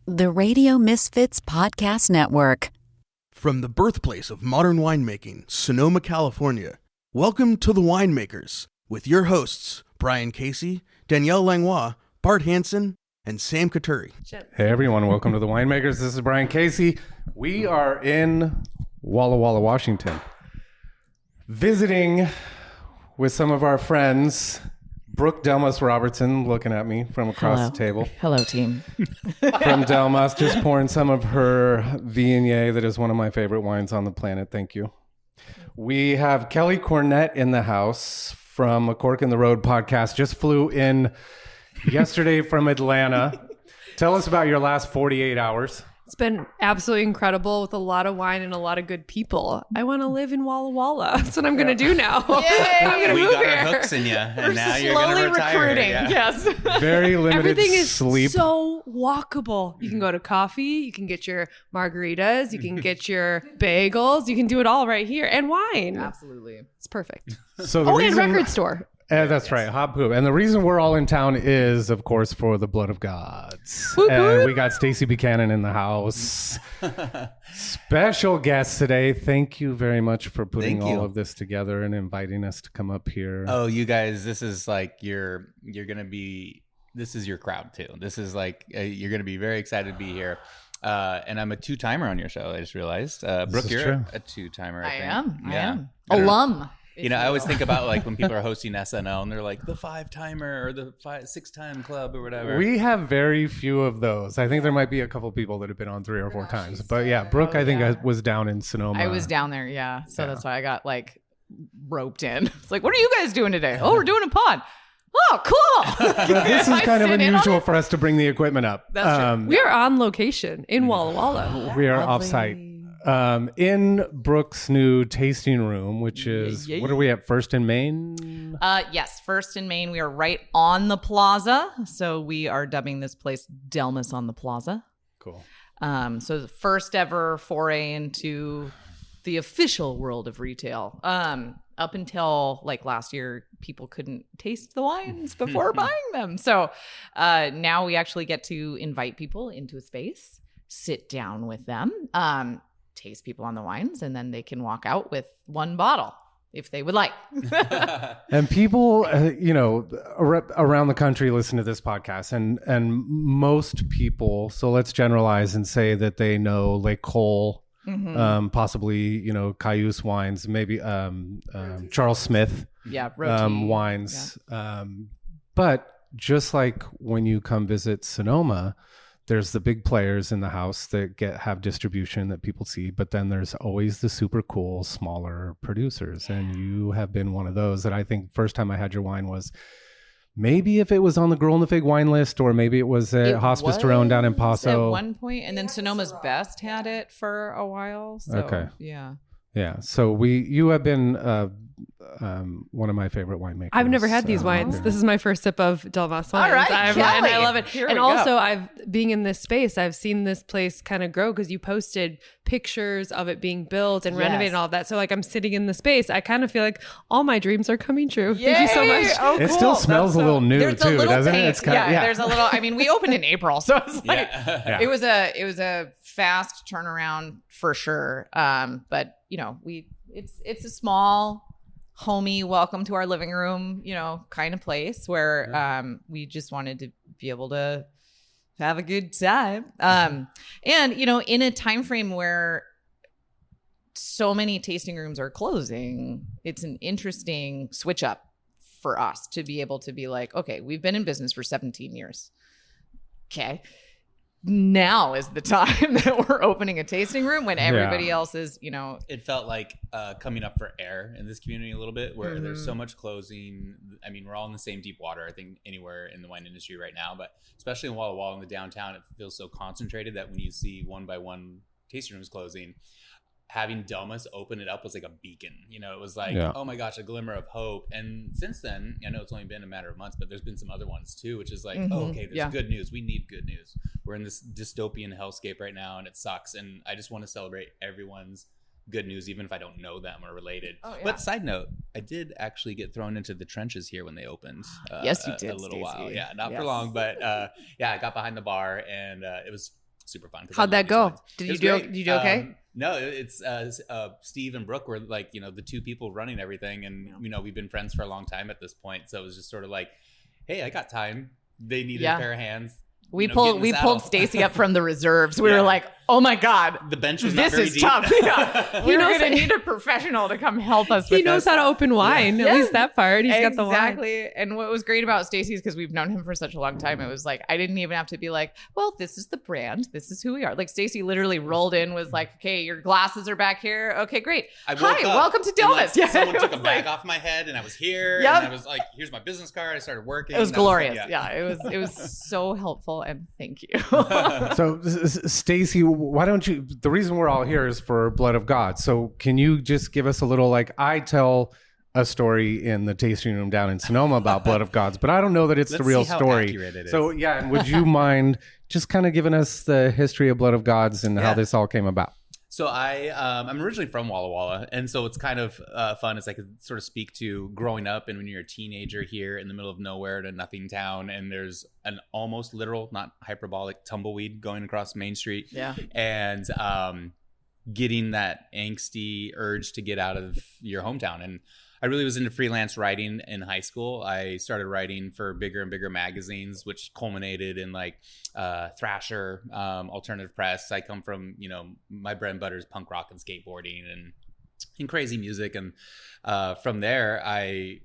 the Radio Misfits Podcast Network. From the birthplace of modern winemaking, Sonoma, California, welcome to The Winemakers with your hosts, Brian Casey, Danielle Langlois, Bart Hansen, and Sam Katuri. Hey everyone, welcome to The Winemakers. This is Brian Casey. We are in Walla Walla, Washington, visiting with some of our friends. Brooke Delmas Robertson looking at me from across the table. Hello, team. From Delmas, just pouring some of her Viognier that is one of my favorite wines on the planet. Thank you. We have Kelly Cornett in the house from a Cork in the Road podcast. Just flew in yesterday from Atlanta. Tell us about your last 48 hours. It's been absolutely incredible with a lot of wine and a lot of good people. I want to live in Walla Walla. That's what I'm going to do now. Yay! I'm going to move got here. our hooks in you, and We're now you're going to retire. recruiting. Yeah. Yes. Very limited Everything is sleep. so walkable. You can go to coffee. You can get your margaritas. You can get your bagels. You can do it all right here. And wine. Absolutely. It's perfect. So the And reason, record store. that's right, hot poop. And the reason we're all in town is, of course, for the blood of gods. Whoop, And whoop. we got Stacy Buchanan in the house. Special guest today. Thank you very much for putting Thank you. all of this together and inviting us to come up here. Oh, you guys, this is like you're going to be, this is your crowd too. This is like, you're going to be very excited to be here. And I'm a two-timer on your show, I just realized. Brooke, is you're true. a two-timer, I think. I am. I don't know. Alum. You know, I always think about like when people are hosting SNL and they're like the 5-timer or the 6-time club or whatever. We have very few of those. I think there might be a couple people that have been on 3 or 4 times. But yeah, Brooke, I think I was down in Sonoma. I was down there, yeah. So that's why I got like roped in. It's like, what are you guys doing today? Oh, we're doing a pod. Oh, cool. This is I kind of sit in on unusual it? for us to bring the equipment up. That's true. We are on location in Walla Walla. We are offsite. In Brooke's new tasting room, which is, what are we at, First and Main? Yes, First in Maine. We are right on the plaza. So we are dubbing this place Delmas on the Plaza. Cool. So the first ever foray into the official world of retail. Up until like last year, people couldn't taste the wines before buying them. So now we actually get to invite people into a space, sit down with them, taste people on the wines, and then they can walk out with one bottle if they would like. And people, around the country listen to this podcast, and most people, so let's generalize and say that they know Le Cole, possibly, Cayuse wines, maybe Charles Smith Roti. wines. But just like when you come visit Sonoma, there's the big players in the house that have distribution that people see, but then there's always the super cool, smaller producers. And you have been one of those that I think first time I had your wine was maybe if it was on the Girl in the Fig wine list, or maybe it was at Hospice Terone down in Paso. At one point, and then Sonoma's Best had it for a while. So, Okay. Yeah. Yeah. So you have been one of my favorite winemakers. I've never had these wines. This is my first sip of Delmas Wines. All right, and Kelly. I love it. Here And we go. also, being in this space, I've seen this place kind of grow because you posted pictures of it being built and renovated and all of that. So like I'm sitting in the space, I kind of feel like all my dreams are coming true. Thank you so much. Oh, It cool. still smells a little new There's a too, little doesn't paint. it? It's kind of, there's a little. I mean, we opened in April, so it's like Yeah. it was a fast turnaround for sure. But it's a small, homey, welcome to our living room, kind of place where we just wanted to be able to have a good time. And in a time frame where so many tasting rooms are closing, it's an interesting switch up for us to be able to be like, okay, we've been in business for 17 years. Okay. Now is the time that we're opening a tasting room when everybody else is, It felt like coming up for air in this community a little bit, where there's so much closing. I mean, we're all in the same deep water, I think, anywhere in the wine industry right now, but especially in Walla Walla in the downtown, it feels so concentrated that when you see one by one tasting rooms closing, having Delmas open it up was like a beacon. It was like, oh my gosh, a glimmer of hope. And since then, I know it's only been a matter of months, but there's been some other ones too, which is like, oh, okay, there's good news. We need good news. We're in this dystopian hellscape right now, and it sucks. And I just want to celebrate everyone's good news, even if I don't know them or related. Oh, yeah. But side note, I did actually get thrown into the trenches here when they opened. Yes, you did, a little Stacey. while. Yeah, not for long, but I got behind the bar, and it was super fun. How'd that go? Did you do okay? No, it's Steve and Brooke were like, the two people running everything. And, we've been friends for a long time at this point. So it was just sort of like, hey, I got time. They needed a pair of hands. We pulled Stacy up from the reserves. We were like, oh my God, the bench was not very deep. Tough. Yeah. We're going to need a professional to come help us. He knows how to open wine. At least that part. He's got the wine. Exactly. And what was great about Stacy is because we've known him for such a long time. It was like, I didn't even have to be like, well, this is the brand. This is who we are. Like Stacy literally rolled in, was like, okay, your glasses are back here. Okay, great. Hi, welcome to Delmas. Like, someone took a bag off my head and I was here. Yep. And I was like, here's my business card. I started working. It was glorious. It was so helpful. And thank you. So Stacy, why don't you, the reason we're all here is for Blood of God. So can you just give us a little, like, I tell a story in the tasting room down in Sonoma about Blood of Gods, but I don't know that it's the real story. So yeah, and would you mind just kind of giving us the history of Blood of Gods and how this all came about? So I'm originally from Walla Walla, and so it's kind of fun as I could sort of speak to growing up and when you're a teenager here in the middle of nowhere in a nothing town, and there's an almost literal, not hyperbolic, tumbleweed going across Main Street. Yeah. And getting that angsty urge to get out of your hometown. And I really was into freelance writing in high school. I started writing for bigger and bigger magazines, which culminated in like Thrasher, alternative press. I come from, my bread and butter is punk rock and skateboarding and crazy music. And from there, I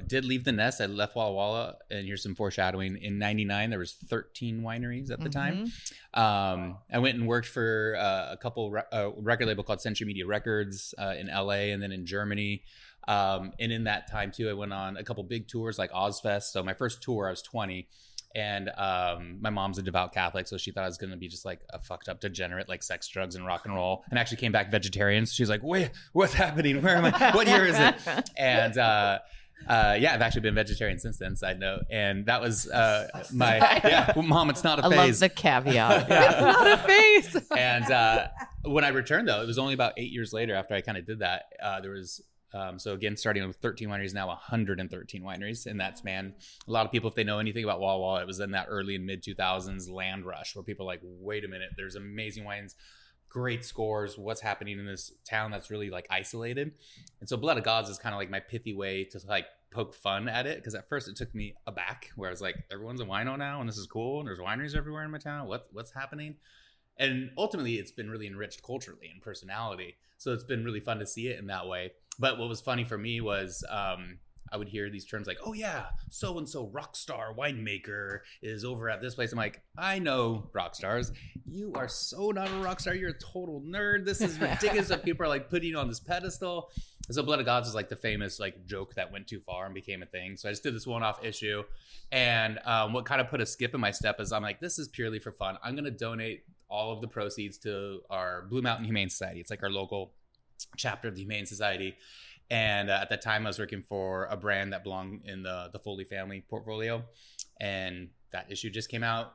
did leave the nest. I left Walla Walla, and here's some foreshadowing. In '99, there was 13 wineries at the time. I went and worked for a couple record label called Century Media Records in LA and then in Germany. And in that time too, I went on a couple big tours like Ozfest. So my first tour, I was 20, and my mom's a devout Catholic, so she thought I was going to be just like a fucked up degenerate, like sex, drugs, and rock and roll, and actually came back vegetarian. So she's like, wait, what's happening? Where am I? What year is it? And I've actually been vegetarian since then, side note. And that was Mom, it's not a phase. I love the caveat. It's not a phase. And when I returned, though, it was only about 8 years later after I kind of did that. There was so again, starting with 13 wineries, now 113 wineries in that span. A lot of people, if they know anything about Walla Walla, it was in that early and mid 2000s land rush where people are like, wait a minute, there's amazing wines, great scores. What's happening in this town that's really like isolated? And so Blood of Gods is kind of like my pithy way to like poke fun at it, because at first it took me aback where I was like, everyone's a wino now and this is cool and there's wineries everywhere in my town. What's happening? And ultimately, it's been really enriched culturally and personality. So it's been really fun to see it in that way. But what was funny for me was I would hear these terms like, oh yeah, so-and-so rock star winemaker is over at this place. I'm like, I know rock stars. You are so not a rock star. You're a total nerd. This is ridiculous that people are like putting you on this pedestal. And so Blood of Gods was like the famous like joke that went too far and became a thing. So I just did this one-off issue. And what kind of put a skip in my step is I'm like, this is purely for fun. I'm going to donate all of the proceeds to our Blue Mountain Humane Society. It's like our local chapter of the Humane Society. And at that time, I was working for a brand that belonged in the Foley family portfolio. And that issue just came out.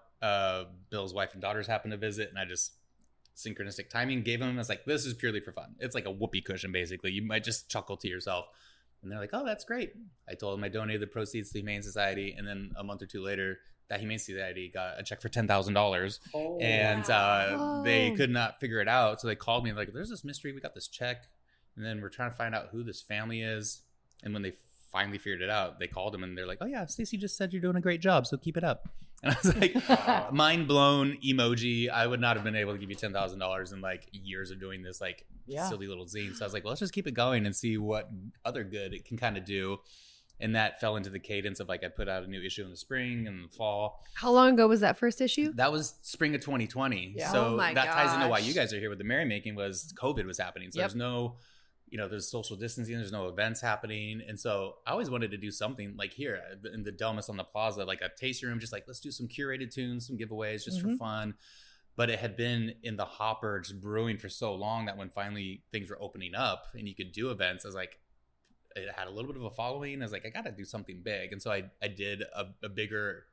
Bill's wife and daughters happened to visit, and I just synchronistic timing gave them. I was like, this is purely for fun. It's like a whoopee cushion, basically. You might just chuckle to yourself. And they're like, oh, that's great. I told them I donated the proceeds to the Humane Society. And then a month or two later, that Humane Society got a check for $10,000. Oh, and they could not figure it out. So they called me like, there's this mystery. We got this check. And then we're trying to find out who this family is. And when they finally figured it out, they called him and they're like, oh yeah, Stacy just said you're doing a great job, so keep it up. And I was like, mind blown emoji. I would not have been able to give you $10,000 in like years of doing this like silly little zine. So I was like, well, let's just keep it going and see what other good it can kind of do. And that fell into the cadence of like, I put out a new issue in the spring and the fall. How long ago was that first issue? That was spring of 2020. Yeah. So that ties into why you guys are here with the Merrymaking was COVID was happening. So there's no, there's social distancing, there's no events happening. And so I always wanted to do something like here in the Delmas on the Plaza, like a tasting room, just like, let's do some curated tunes, some giveaways just for fun. But it had been in the hopper just brewing for so long that when finally things were opening up and you could do events, I was like, it had a little bit of a following. I was like, I got to do something big. And so I did a bigger,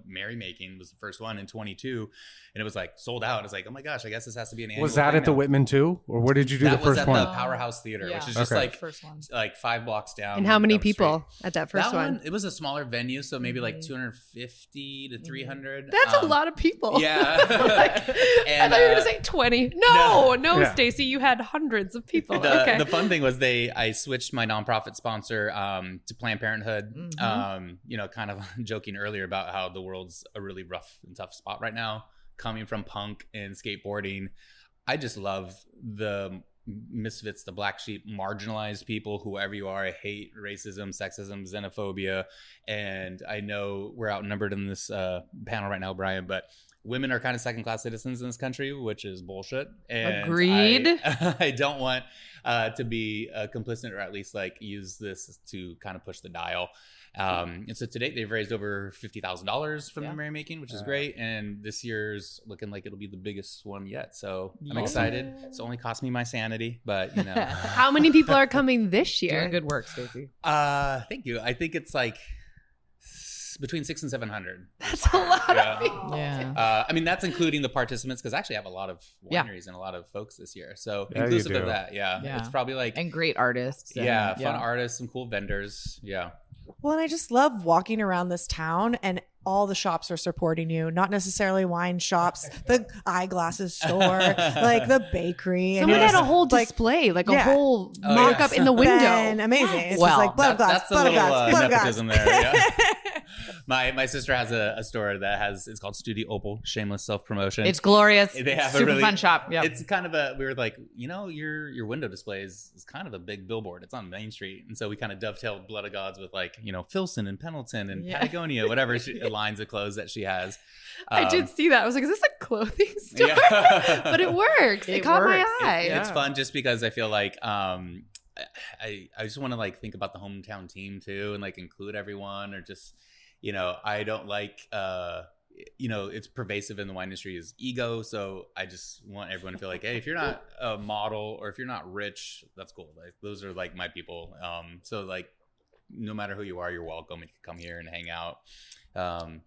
Merrymaking was the first one in 22. And it was like sold out. I was like, oh my gosh, I guess this has to be an annual. Was that at the Whitman too? Or where did you do the first one? That was at the Powerhouse Theater, which is just like 5 blocks down. And how many people at that first one? It was a smaller venue. So maybe like 250 to 300. That's a lot of people. Yeah. I thought you were going to say 20. No, Yeah. Stacy, you had hundreds of people. The fun thing was I switched my nonprofit sponsor to Planned Parenthood. Kind of joking earlier about how the world's a really rough and tough spot right now. Coming from punk and skateboarding, I just love the misfits, the black sheep, marginalized people, whoever you are. I hate racism, sexism, xenophobia, and I know we're outnumbered in this panel right now, Brian, but women are kind of second-class citizens in this country, which is bullshit. And Agreed. I don't want to be complicit, or at least like use this to kind of push the dial. And so to date, they've raised over $50,000 from the merrymaking, which is great. And this year's looking like it'll be the biggest one yet. So I'm excited. It's only cost me my sanity, but you know. How many people are coming this year? Doing good work, Stacy. Thank you. I think it's like between 600 and 700. That's a lot of people. Yeah. I mean, that's including the participants, because I actually have a lot of wineries and a lot of folks this year. So Yeah, inclusive you of do. that, it's probably like And great artists. And, fun artists, some cool vendors. Yeah. Well, and I just love walking around this town and all the shops are supporting you, not necessarily wine shops, the eyeglasses store, like the bakery. Someone and had a whole display, like a Yeah. whole Oh, mock-up in the window. Ben, amazing. It's Well, just like blood of glass, that's a blood of little glass, blood of glass. nepotism there. Yeah. My sister has a store that it's called Studio Opal, shameless self-promotion. It's glorious. They have Super a really fun shop. Yeah. It's kind of we were like, your window display is kind of a big billboard. It's on Main Street. And so we kind of dovetailed Blood of Gods with like, Filson and Pendleton and Patagonia, whatever lines of clothes that she has. I did see that. I was like, is this a clothing store? Yeah. But it works. It caught my eye. It's fun just because I feel like I just want to like think about the hometown team too, and like include everyone, or just I don't like it's pervasive in the wine industry is ego. So I just want everyone to feel like, hey, if you're not a model or if you're not rich, that's cool. Like those are like my people. So like no matter who you are, you're welcome. You can come here and hang out.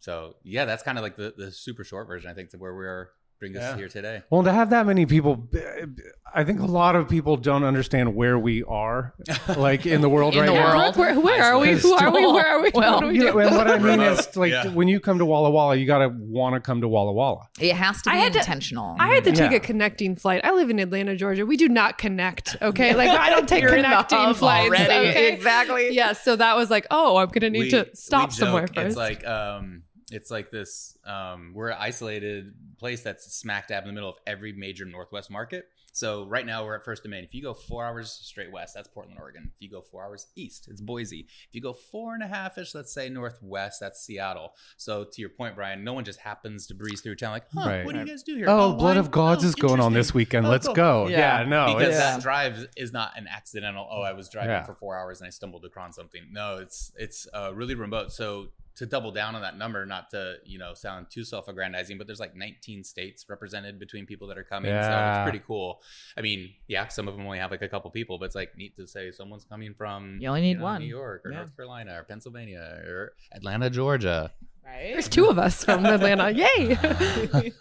So yeah, that's kind of like the super short version, I think, to where we're bring us here today. Well, to have that many people, I think a lot of people don't understand where we are, like in the world In right the now. world. Where are we? Who are we? Where are we? Well, What do we You know, do? and what I mean is, like, Yeah. when you come to Walla Walla, you gotta want to come to Walla Walla. It has to I be had to- intentional. I had to take Yeah. a connecting flight. I live in Atlanta, Georgia. We do not connect. Okay, like I don't take You're in the connecting hub flights. already. Okay, Exactly. Yeah, so that was like, oh, I'm gonna need to stop we somewhere joke, first. It's like this we're an isolated place that's smack dab in the middle of every major Northwest market. So right now we're at First Domain. If you go 4 hours straight west, that's Portland, Oregon. If you go 4 hours east, it's Boise. If you go 4.5-ish, let's say northwest, that's Seattle. So to your point, Brian, no one just happens to breeze through town like, Right. what do you guys do here? Oh, Blood wine? of Gods Oh, is going on this interesting. weekend. Oh, Let's cool. go. Yeah. Yeah, no, Because it's, that drive is not an accidental, I was driving Yeah. for 4 hours and I stumbled across something. No, it's really remote. So to double down on that number, not to sound too self-aggrandizing, but there's like 19 states represented between people that are coming. So Yeah. it's pretty cool. I mean, yeah, some of them only have like a couple people, but it's like neat to say someone's coming from You only need one. New York or Yeah. North Carolina or Pennsylvania or Atlanta, Georgia. Right. There's two of us from Atlanta. Yay!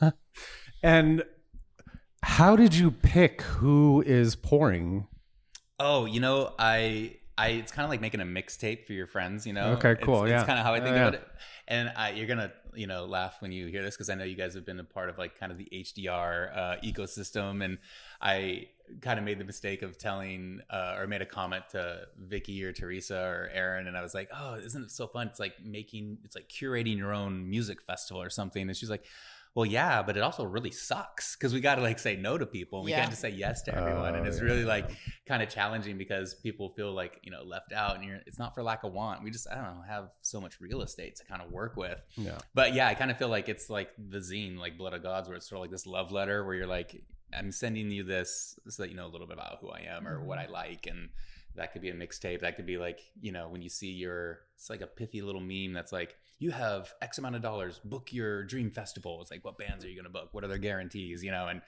and how did you pick who is pouring? Oh, it's kind of like making a mixtape for your friends, Okay, cool, It's yeah. kind of how I think Yeah. about it. And you're going to, laugh when you hear this, because I know you guys have been a part of like kind of the HDR ecosystem. And I kind of made the mistake of telling or made a comment to Vicky or Teresa or Aaron. And I was like, oh, isn't it so fun? It's like curating your own music festival or something. And she's like, well, yeah, but it also really sucks because we got to like say no to people. We can't just say yes to everyone. And it's really like kind of challenging because people feel like, left out, and it's not for lack of want. We just, I don't know, have so much real estate to kind of work with. Yeah. But yeah, I kind of feel like it's like the zine, like Blood of Gods, where it's sort of like this love letter where you're like, I'm sending you this so that you know a little bit about who I am or what I like. And that could be a mixtape. That could be like, when you see it's like a pithy little meme that's like, you have X amount of dollars, book your dream festival. It's like, what bands are you going to book? What are their guarantees? And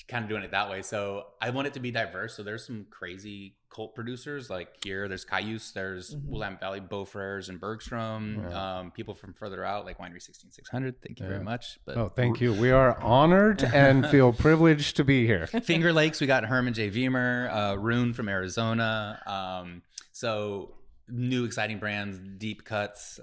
kind of doing it that way. So I want it to be diverse. So there's some crazy cult producers like here. There's Cayuse, there's Willamette Valley, Beaufrères and Bergstrom. People from further out like Winery 16600. Thank you very much. But Oh, thank you. We are honored and feel privileged to be here. Finger Lakes, we got Herman J. Veemer, Rune from Arizona. So new exciting brands, deep cuts.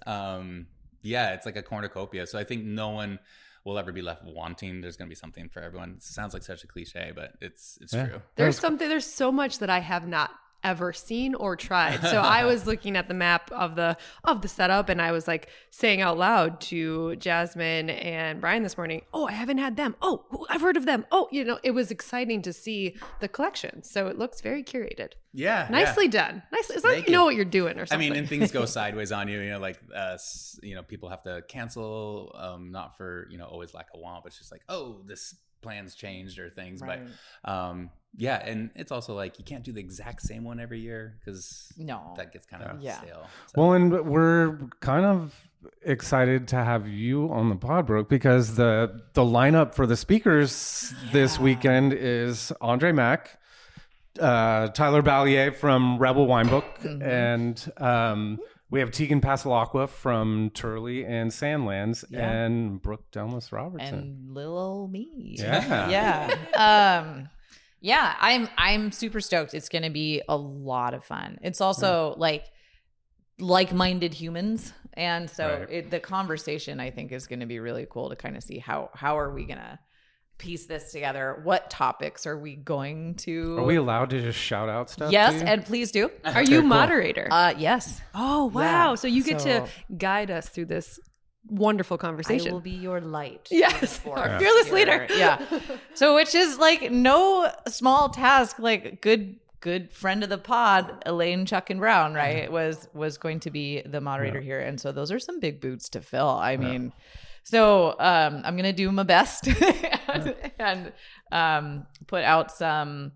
Yeah, it's like a cornucopia. So I think no one we'll ever be left wanting. There's going to be something for everyone. It sounds like such a cliche, but it's true. There's so much that I have not ever seen or tried. So I was looking at the map of the setup, and I was like saying out loud to Jasmine and Brian this morning, oh, I haven't had them. Oh, I've heard of them. Oh, it was exciting to see the collection. So it looks very curated. Yeah. Nicely done. Nicely. It's like you know what you're doing or something. I mean, and things go sideways on you, people have to cancel, not for, always lack of want, but it's just like, oh, this plans changed or things. Right. But yeah, and it's also like you can't do the exact same one every year because that gets kind of stale. So. Well, and we're kind of excited to have you on the pod, Brooke, because the lineup for the speakers this weekend is André Mack, Tyler Balliet from Rebel Wine Book, and we have Tegan Passalacqua from Turley and Sandlands, and Brooke Delmas Robertson. And little old me. Yeah. Yeah, I'm super stoked. It's going to be a lot of fun. It's also like-minded humans. And so the conversation, I think, is going to be really cool to kind of see how are we going to piece this together? What topics are we going to? Are we allowed to just shout out stuff? Yes, and please do. Are you moderator? Yes. Oh, wow. Yeah. So you get to guide us through this wonderful conversation. I will be your light. Yes, our fearless leader. Yeah. So which is like no small task, like good friend of the pod, Elaine, Chuck, and Brown, right? Was going to be the moderator here. And so those are some big boots to fill. I mean, so I'm going to do my best and put out some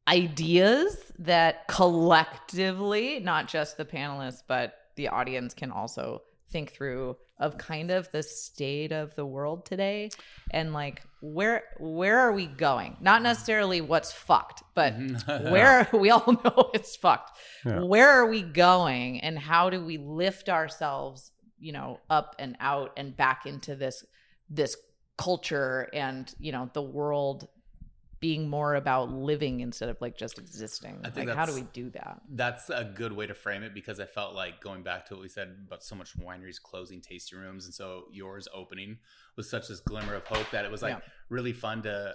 ideas that collectively, not just the panelists, but the audience can also think through of kind of the state of the world today and like where are we going? Not necessarily what's fucked, but where we all know it's fucked. Yeah. Where are we going and how do we lift ourselves, up and out and back into this culture and, the world being more about living instead of like just existing. I think how do we do that? That's a good way to frame it because I felt like going back to what we said about so much wineries closing tasting rooms. And so yours opening was such this glimmer of hope that it was like really fun to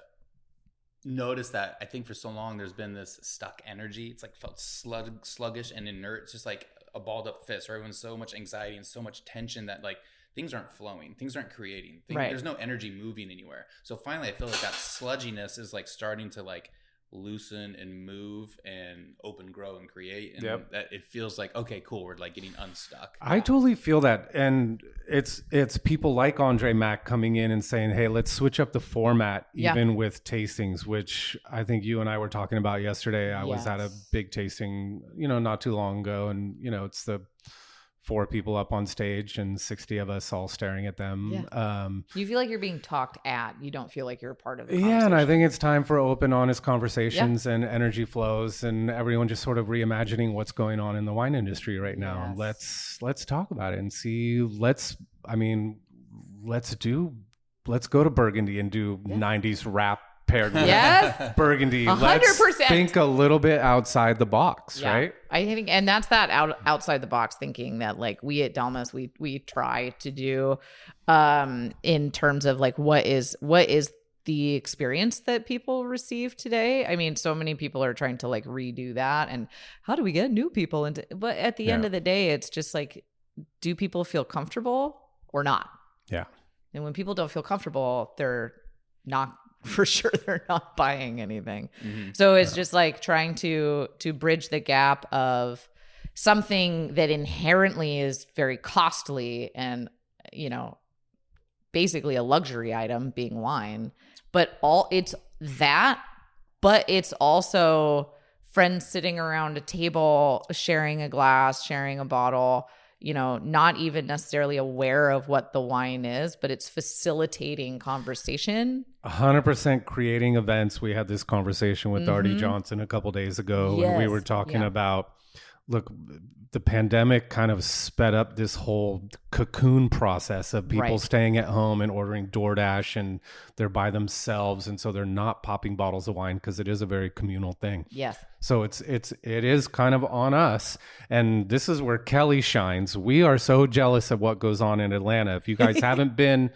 notice that. I think for so long there's been this stuck energy. It's like felt sluggish and inert. It's just like a balled up fist, or everyone's so much anxiety and so much tension that like things aren't flowing, things aren't creating, there's no energy moving anywhere. So finally I feel like that sludginess is like starting to like loosen and move and open, grow and create, and that it feels like, okay, cool, we're like getting unstuck. I totally feel that, and it's people like André Mack coming in and saying, hey, let's switch up the format even with tastings, which I think you and I were talking about yesterday. I was at a big tasting not too long ago, and it's the 4 people up on stage and 60 of us all staring at them. Yeah. You feel like you're being talked at. You don't feel like you're a part of the conversation. Yeah, and I think it's time for open, honest conversations and energy flows and everyone just sort of reimagining what's going on in the wine industry right now. Let's talk about it and see. Let's go to Burgundy and do 90s rap paired with Burgundy. 100%. Let's think a little bit outside the box, right? I think, and that's that outside the box thinking that like we at Delmas, we try to do in terms of like what is the experience that people receive today. I mean, so many people are trying to like redo that, and how do we get new people into? But at the end of the day, it's just like, do people feel comfortable or not? Yeah. And when people don't feel comfortable, they're not. For sure, they're not buying anything. Mm-hmm. So it's just like trying to bridge the gap of something that inherently is very costly and, basically a luxury item being wine, but it's also friends sitting around a table, sharing a glass, sharing a bottle, not even necessarily aware of what the wine is, but it's facilitating conversation. 100% creating events. We had this conversation with Artie Johnson a couple days ago, and we were talking about, look, the pandemic kind of sped up this whole cocoon process of people staying at home and ordering DoorDash, and they're by themselves, and so they're not popping bottles of wine because it is a very communal thing. Yes. So it is kind of on us, and this is where Kelly shines. We are so jealous of what goes on in Atlanta. If you guys haven't been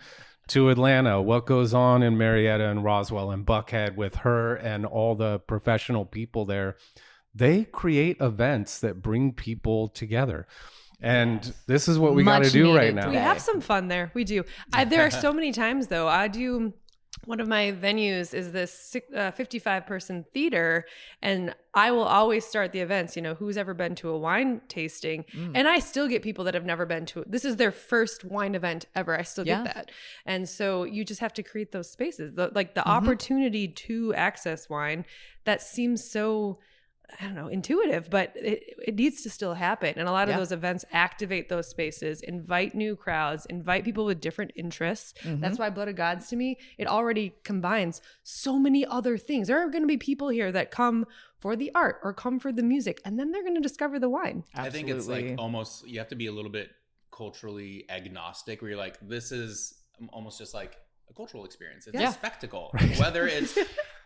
to Atlanta, what goes on in Marietta and Roswell and Buckhead with her and all the professional people there. They create events that bring people together. And this is what we got to do right now. We have some fun there. We do. There are so many times, though. One of my venues is this 55-person theater, and I will always start the events, who's ever been to a wine tasting, and I still get people that have never been to it. This is their first wine event ever. I still get that. And so you just have to create those spaces, the opportunity to access wine that seems so, I don't know, intuitive, but it needs to still happen. And a lot of those events activate those spaces, invite new crowds, invite people with different interests. That's why Blood of Gods, to me, it already combines so many other things. There are going to be people here that come for the art or come for the music, and then they're going to discover the wine. Absolutely. I think it's like almost, you have to be a little bit culturally agnostic, where you're like, this is almost just like a cultural experience. It's a spectacle, whether it's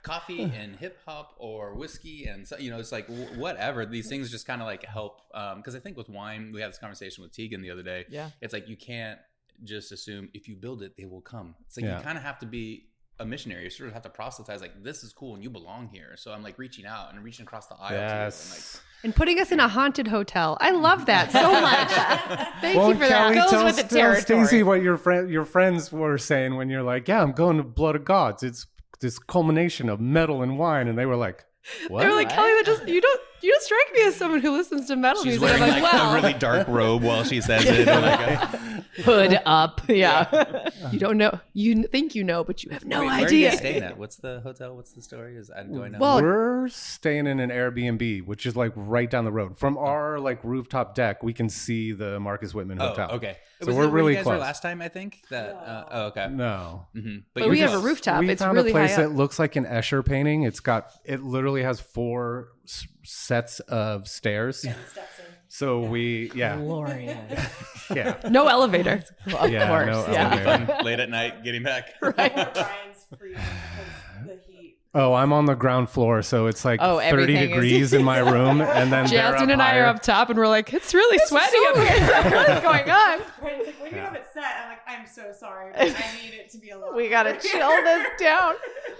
coffee and hip hop or whiskey and it's like whatever. These things just kind of like help, because I think with wine, we had this conversation with Tegan the other day. It's like you can't just assume if you build it they will come. It's like you kind of have to be a missionary. You sort of have to proselytize, like, this is cool and you belong here. So I'm like reaching out and reaching across the aisle to you and putting us in a haunted hotel. I love that so much. Thank you for Kelly, that. Goes with the territory. Stacy, what your friends were saying when you're like, I'm going to Blood of Gods. It's this culmination of metal and wine, and they were like, what? They were like, Kelly, you don't strike me as someone who listens to metal She's music. wearing a really dark robe while she says it. Or like hood up. Yeah. You don't know. You think you know, but you have no idea. Where are you staying at? What's the hotel? What's the story? Do I know? Well, we're staying in an Airbnb, which is like right down the road. From our like rooftop deck, we can see the Marcus Whitman Hotel. Okay. So we're really you guys close. Were last time, I think that. Okay. No. But we have a rooftop. We it's found really a place high up. that looks like an Escher painting. It literally has 4 sets of stairs. So Glorious. No elevator. Of course. No elevator. Late at night, getting back. Brian's freezing because the heat. Oh, I'm on the ground floor, so it's like 30 everything degrees in my room, and then Jasmine and I are up top, and we're like, it's really sweaty up here. What's going on? Brian's like, when you have it set, I'm like, I'm so sorry, but I need it to be a lot. We got to chill this down.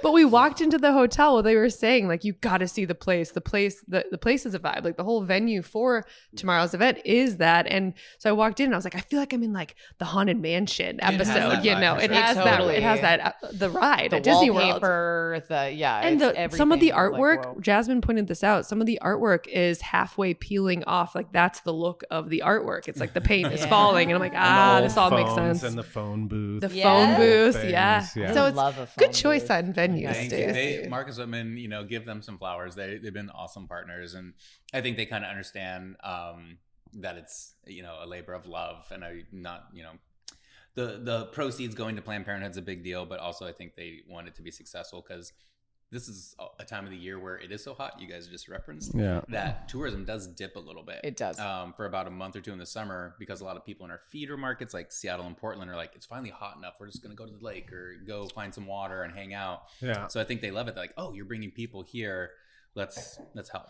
But we walked into the hotel while they were saying, like, you got to see the place. The place is a vibe. Like, the whole venue for tomorrow's event is that. And so I walked in and I was like, I feel like I'm in like the Haunted Mansion episode. It has that the ride The at Disney wallpaper, World. And some of the artwork, Jasmine pointed this out. Some of the artwork is halfway peeling off. Like, that's the look of the artwork. It's like the paint is falling, and I'm like, this all makes sense. And the phone booth. The phone booth, yeah. So it's good choice on venues. Marcus Whitman, give them some flowers. They've been awesome partners, and I think they kind of understand that it's a labor of love, and the proceeds going to Planned Parenthood's a big deal, but also I think they want it to be successful because this is a time of the year where it is so hot. You guys just referenced that tourism does dip a little bit. It does. For about a month or two in the summer, because a lot of people in our feeder markets like Seattle and Portland are like, it's finally hot enough. We're just going to go to the lake or go find some water and hang out. Yeah. So I think they love it. They're like, oh, you're bringing people here. Let's help,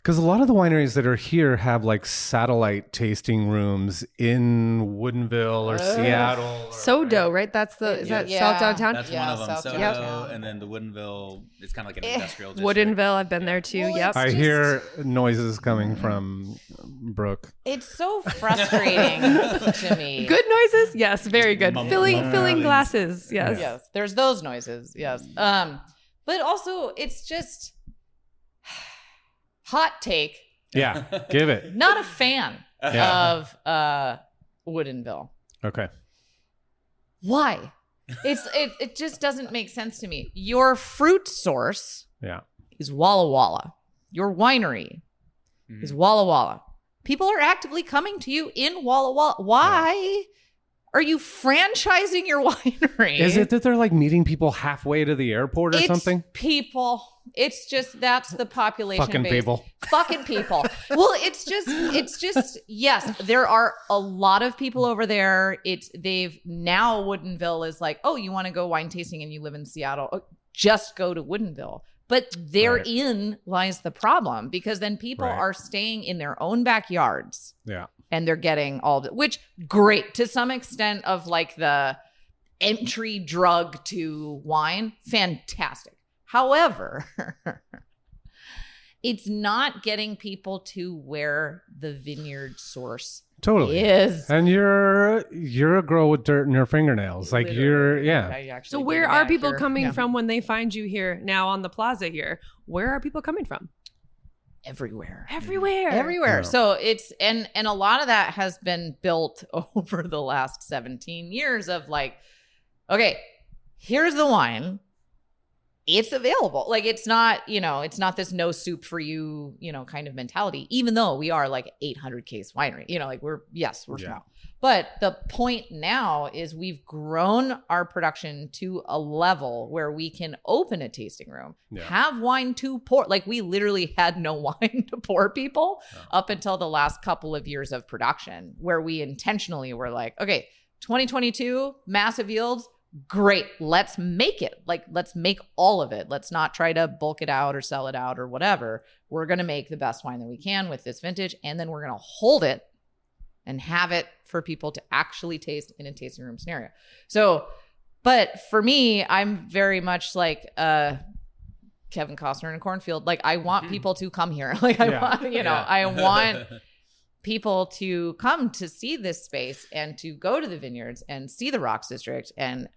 Because a lot of the wineries that are here have like satellite tasting rooms in Woodinville or Seattle. Sodo, right? Is that South Downtown? That's one of them. Sodo, and then the Woodinville, it's kind of like an industrial district. Woodinville, I've been there too. Yep. I hear noises coming from Brooke. It's so frustrating to me. Good noises? Yes, very good. Filling glasses. Yes. Yes. There's those noises. Yes. But also it's just hot take. Yeah, give it. Not a fan of Woodinville. Okay. Why? It just doesn't make sense to me. Your fruit source is Walla Walla. Your winery is Walla Walla. People are actively coming to you in Walla Walla. Why are you franchising your winery? Is it that they're like meeting people halfway to the airport or something? People. It's just that's the population Fucking base. people. Fucking people. Well, it's just yes, there are a lot of people over there. Woodinville is like, oh, you want to go wine tasting and you live in Seattle, just go to Woodinville. But therein lies the problem, because then people are staying in their own backyards. Yeah. And they're getting which great to some extent of like the entry drug to wine, fantastic. However, it's not getting people to where the vineyard source Totally is. And you're a girl with dirt in your fingernails. Like Literally. So where are people coming from when they find you here now on the plaza here? Where are people coming from? Everywhere. Yeah. So it's and a lot of that has been built over the last 17 years of like, okay, here's the wine. It's available. Like it's not, it's not this no soup for you, kind of mentality, even though we are like 800 case winery, like we're small. But the point now is we've grown our production to a level where we can open a tasting room, have wine to pour. Like we literally had no wine to pour people up until the last couple of years of production, where we intentionally were like, okay, 2022, massive yields. Great. Let's make it. Like, let's make all of it. Let's not try to bulk it out or sell it out or whatever. We're going to make the best wine that we can with this vintage. And then we're going to hold it and have it for people to actually taste in a tasting room scenario. So, but for me, I'm very much like Kevin Costner in a cornfield. Like, I want people to come here. Like, I want people to come to see this space and to go to the vineyards and see the Rocks District and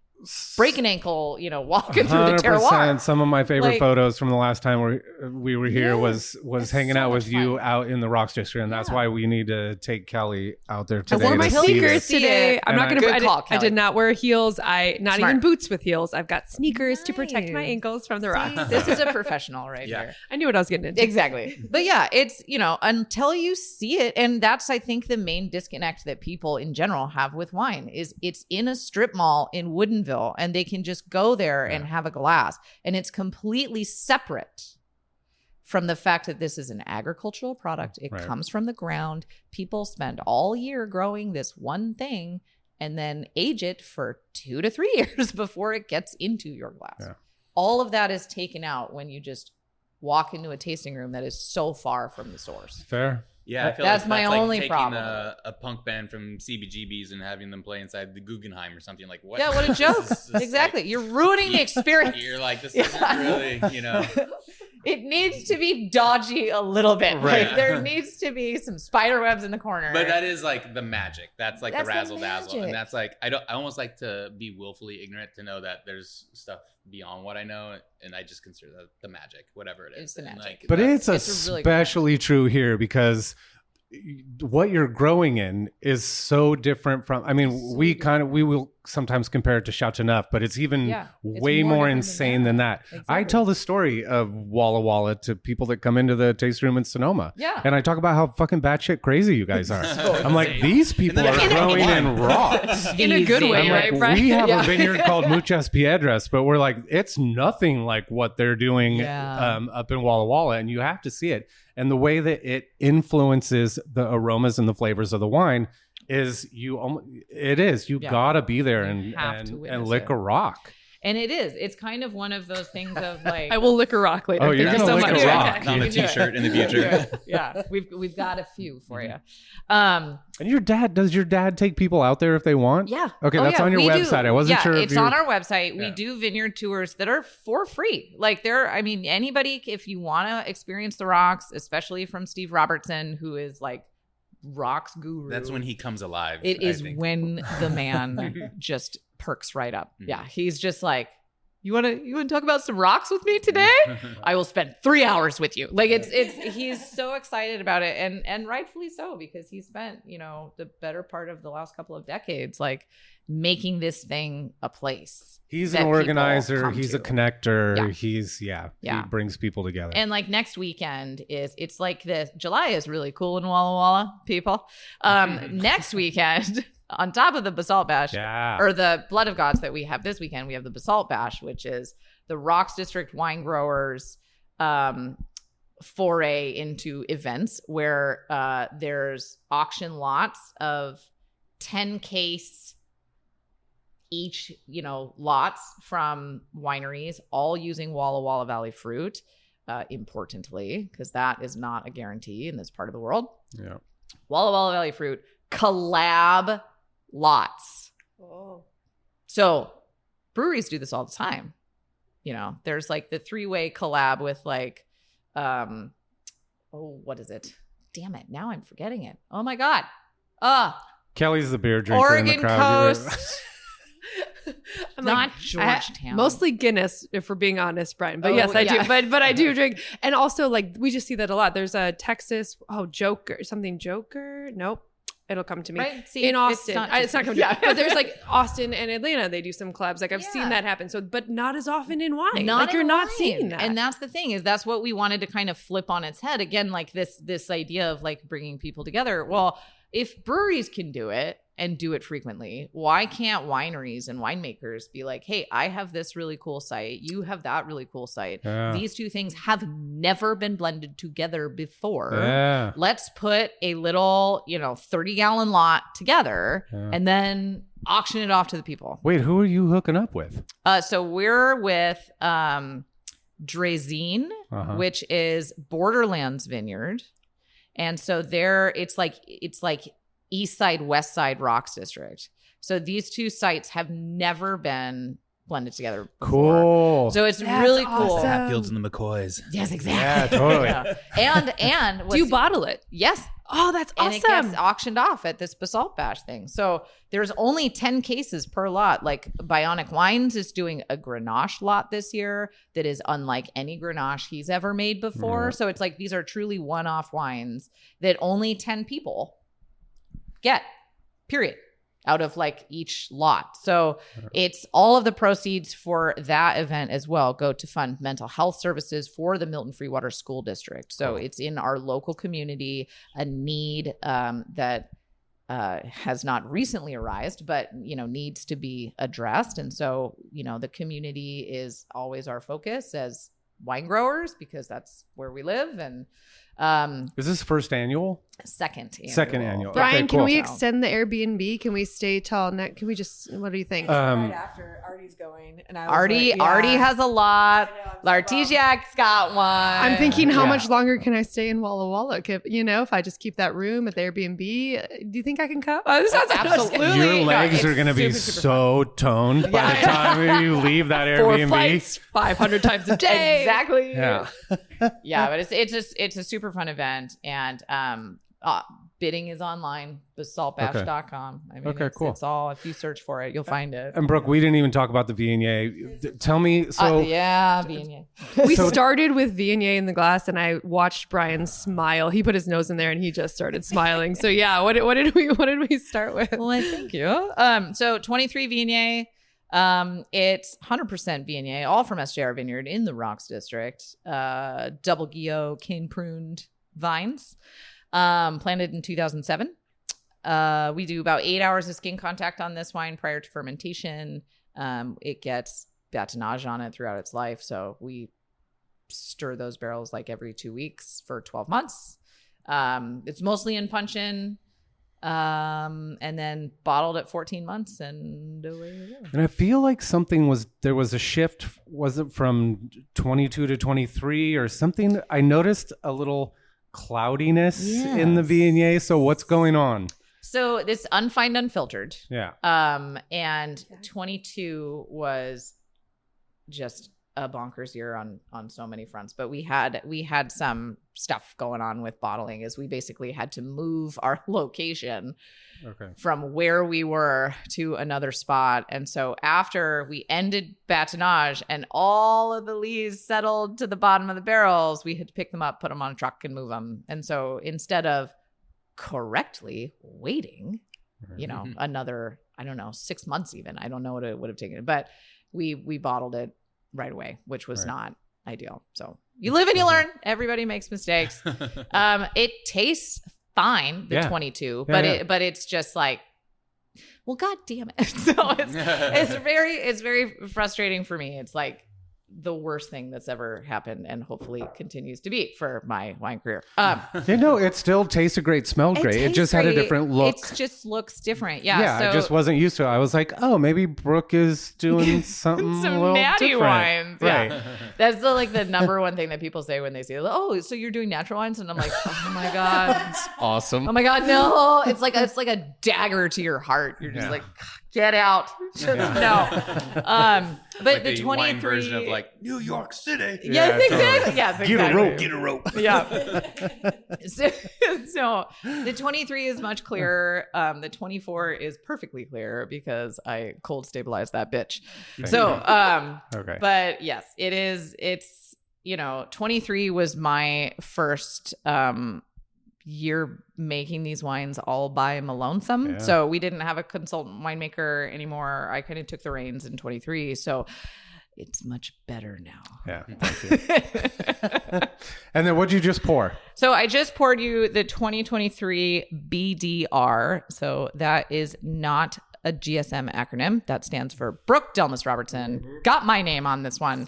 break an ankle, walking through the terroir. Some of my favorite photos from the last time we were here was hanging out with you out in the Rocks District, and that's why we need to take Kelly out there today. I wore my sneakers today. I'm not going to. I did not wear heels. Not even boots with heels. I've got sneakers to protect my ankles from the rocks. This is a professional right here. I knew what I was getting into. Exactly. But yeah, it's until you see it, and that's I think the main disconnect that people in general have with wine is it's in a strip mall in Woodinville. And they can just go there and have a glass. And it's completely separate from the fact that this is an agricultural product. It comes from the ground. People spend all year growing this one thing and then age it for 2 to 3 years before it gets into your glass. Yeah. All of that is taken out when you just walk into a tasting room that is so far from the source. Fair. Yeah, I feel that's like my only taking problem. A punk band from CBGB's and having them play inside the Guggenheim or something like what? Yeah, what a joke! Exactly, you're ruining the experience. You're like, this isn't really, It needs to be dodgy a little bit. Right. Like there needs to be some spider webs in the corner. But that is like the magic. That's like the razzle dazzle, and that's like I almost like to be willfully ignorant to know that there's stuff beyond what I know, and I just consider that the magic, whatewill it is. It's the magic. But it's especially true here because what you're growing in is so different from, we will sometimes compare it to Chateauneuf, but it's even way more insane than that. Exactly. I tell the story of Walla Walla to people that come into the taste room in Sonoma. Yeah. And I talk about how fucking batshit crazy you guys are. I'm like, these people are growing in rocks. In a good way, right, Brian? We have a vineyard called Muchas Piedras, but we're like, it's nothing like what they're doing up in Walla Walla, and you have to see it. And the way that it influences the aromas and the flavors of the wine is you gotta be there and lick a rock. And it's kind of one of those things of like, I will lick a rock later. Oh, you're gonna lick a rock on a t-shirt in the future. Yeah, we've got a few for you. And does your dad take people out there if they want? Yeah. Okay, that's on your website. I wasn't sure. It's on our website. We do vineyard tours that are for free. Like anybody, if you want to experience the rocks, especially from Steve Robertson, who is like rocks guru. That's when he comes alive. It is when the man just perks right up. Mm-hmm. Yeah, he's just like, you want to talk about some rocks with me today? I will spend 3 hours with you. Like he's so excited about it, and rightfully so, because he spent the better part of the last couple of decades like making this thing a place. He's an organizer. He's a connector. Yeah. He brings people together. And like next weekend it's like July is really cool in Walla Walla, people. Next weekend, on top of the Basalt Bash or the Blood of Gods that we have this weekend, we have the Basalt Bash, which is the Rocks District wine growers foray into events where there's auction lots of 10 case each, lots from wineries, all using Walla Walla Valley fruit, importantly, because that is not a guarantee in this part of the world. Yeah. Walla Walla Valley fruit collab lots. So breweries do this all the time. You know, there's like the 3-way collab with like, what is it? Damn it. Now I'm forgetting it. Oh my God. Kelly's the beer drinker Oregon in the crowd. Coast. I'm Not like, Georgetown. Mostly Guinness, if we're being honest, Brian. But yes, I do. But I do drink. And also, like, we just see that a lot. There's a Texas, Joker. Nope. It'll come to me. Right? See, in Austin. It's not coming to me. But there's like Austin and Atlanta. They do some collabs. Like I've seen that happen. So, but not as often in wine. Not like you're not seeing that. And that's the thing, is that's what we wanted to kind of flip on its head. Again, like this idea of like bringing people together. Well, if breweries can do it and do it frequently, why can't wineries and winemakers be like, hey, I have this really cool site. You have that really cool site. Yeah. These two things have never been blended together before. Yeah. Let's put a little, 30-gallon lot together and then auction it off to the people. Wait, who are you hooking up with? So we're with Zine, which is Borderlands Vineyard. And so it's like East Side, West Side Rocks District. So these two sites have never been blended together before. Cool. So it's really cool. Hatfields and the McCoys. Yes, exactly. Yeah, totally. And do you bottle it? Yes. Oh, that's awesome. And it gets auctioned off at this Basalt Bash thing. So there's only 10 cases per lot. Like Bionic Wines is doing a Grenache lot this year that is unlike any Grenache he's ever made before. So it's like these are truly one-off wines that only 10 people get, period, out of like each lot. So it's all of the proceeds for that event as well go to fund mental health services for the Milton Freewater School District. So it's in our local community, a need that has not recently arisen, but needs to be addressed. And so the community is always our focus as wine growers because that's where we live. And is this first annual? Second annual. Brian, okay, can cool. we extend the Airbnb? Can we stay till next? Can we just? What do you think? Right after Artie's going, and I was Artie has a lot. Lartesiak's got one. I'm thinking, how much longer can I stay in Walla Walla? If I just keep that room at the Airbnb, do you think I can come? This sounds absolutely. Your legs are going to be so toned by the time you leave that Airbnb. 4 flights, 500 times a day. Exactly. Yeah. Yeah, but it's a super fun event, and bidding is online, basaltbash.com. I mean, cool. It's all, if you search for it, you'll find it. And Brooke, we didn't even talk about the Viognier. Tell me, Viognier. We started with Viognier in the glass, and I watched Brian smile. He put his nose in there, and he just started smiling. So yeah, what did we start with? Well, thank you. So 23 Viognier. It's 100% Viognier, all from SJR Vineyard in the Rocks District. Double Guillot, cane pruned vines. Planted in 2007. We do about 8 hours of skin contact on this wine prior to fermentation. It gets batonnage on it throughout its life. So we stir those barrels like every 2 weeks for 12 months. It's mostly in puncheon, and then bottled at 14 months and away we go. And I feel like there was a shift. Was it from 22 to 23 or something? I noticed a little cloudiness in the Viognier. So what's going on? So it's unfined, unfiltered. Yeah. And 22 was just a bonkers year on so many fronts. But we had some stuff going on with bottling, as we basically had to move our location from where we were to another spot. And so after we ended batonnage and all of the leaves settled to the bottom of the barrels, we had to pick them up, put them on a truck, and move them. And so instead of correctly waiting, another, 6 months even, I don't know what it would have taken, but we bottled it right away, which was not ideal. So you live and you learn. Everybody makes mistakes. It tastes fine, the 22, but it's just like, well, God damn it. So it's very frustrating for me. It's like the worst thing that's ever happened, and hopefully continues to be for my wine career. It still tasted great, smelled great. It just had a different look. It just looks different. I just wasn't used to it. I was like, oh, maybe Brooke is doing something some a little natty different. Wines. Right. Yeah. That's the number one thing that people say when they say, oh, so you're doing natural wines? And I'm like, oh my God. It's awesome. Oh my God, no. It's like a dagger to your heart. You're just like, Get out. No. But Like the 23 wine version of like New York City. Yes, exactly. Yes, exactly. Get a rope. Yeah. So the 23 is much clearer. The 24 is perfectly clear because I cold stabilized that bitch. Okay. But yes, it is. It's, 23 was my first year making these wines all by my lonesome. Yeah. So we didn't have a consultant winemaker anymore. I kind of took the reins in 23. So it's much better now. Yeah. Thank you. And then what'd you just pour? So I just poured you the 2023 BDR. So that is not a GSM acronym. That stands for Brooke Delmas Robertson. Got my name on this one.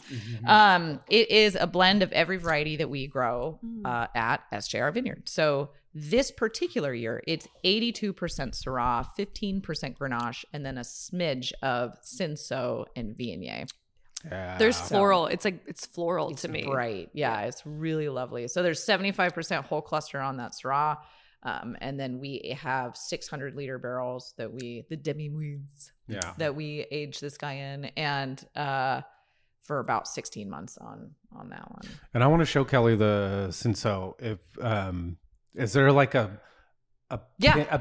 It is a blend of every variety that we grow at SJR Vineyard. So this particular year, it's 82% Syrah, 15% Grenache, and then a smidge of Cinsault and Viognier. Yeah. There's floral. It's floral to me. Right. Yeah, it's really lovely. So there's 75% whole cluster on that Syrah. And then we have 600 liter barrels that the demi-muses that we age this guy in, and for about 16 months on that one. And I want to show Kelly the Cinsault. If is there like a